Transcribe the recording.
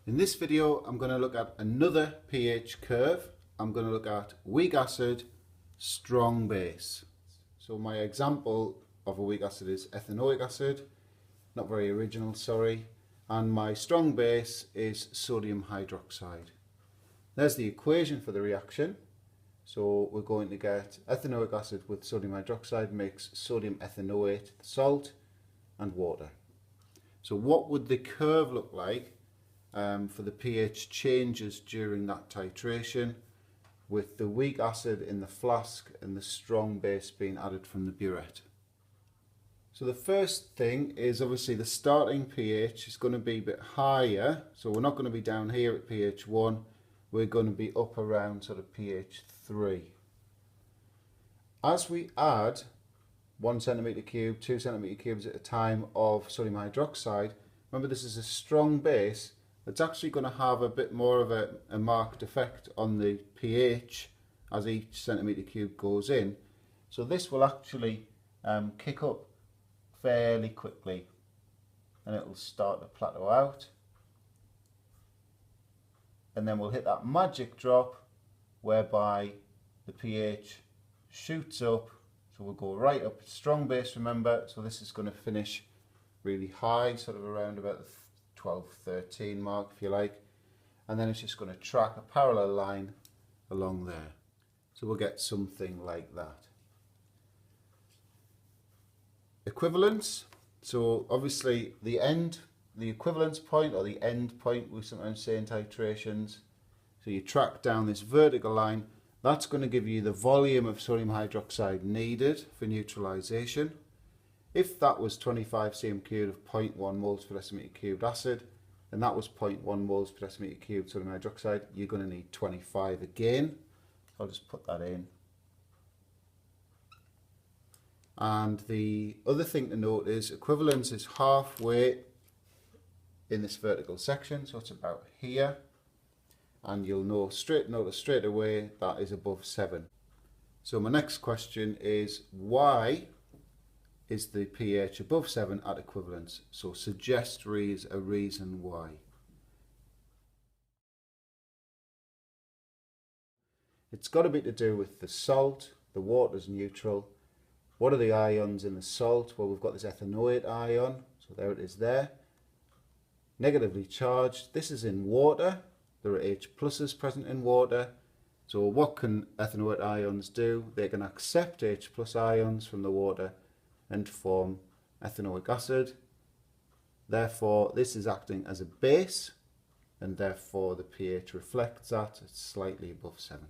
In this video, I'm going to look at another pH curve. I'm going to look at weak acid, strong base. So my example of a weak acid is ethanoic acid, not very original, sorry, and my strong base is sodium hydroxide. There's the equation for the reaction. So we're going to get ethanoic acid with sodium hydroxide makes sodium ethanoate, salt, and water. So what would the curve look like for the pH changes during that titration, with the weak acid in the flask and the strong base being added from the burette? So the first thing is obviously the starting pH is going to be a bit higher, so we're not going to be down here at pH 1, we're going to be up around sort of pH 3. As we add 1 centimetre cube, 2 centimetre cubes at a time of sodium hydroxide, remember this is a strong base, it's actually going to have a bit more of a marked effect on the pH as each centimetre cube goes in. So this will actually kick up fairly quickly and it will start to plateau out. And then we'll hit that magic drop whereby the pH shoots up. So we'll go right up, strong base, remember, so this is going to finish really high, sort of around about the 12, 13 mark if you like, and then it's just going to track a parallel line along there. So we'll get something like that. Equivalence, so obviously the equivalence point or the end point we sometimes say in titrations, so you track down this vertical line, that's going to give you the volume of sodium hydroxide needed for neutralization. If that was 25 cm cubed of 0.1 moles per decimeter cubed acid, and that was 0.1 moles per decimeter cubed sodium hydroxide, you're going to need 25 again. I'll just put that in. And the other thing to note is equivalence is halfway in this vertical section, so it's about here. And you'll notice straight away that is above 7. So my next question is, why is the pH above 7 at equivalence? So suggest a reason why. It's got to be to do with the salt. The water's neutral. What are the ions in the salt? Well, we've got this ethanoate ion, so there it is there. Negatively charged. This is in water. There are H pluses present in water. So what can ethanoate ions do? They can accept H plus ions from the water and form ethanoic acid. Therefore, this is acting as a base, and therefore the pH reflects that. It's slightly above 7.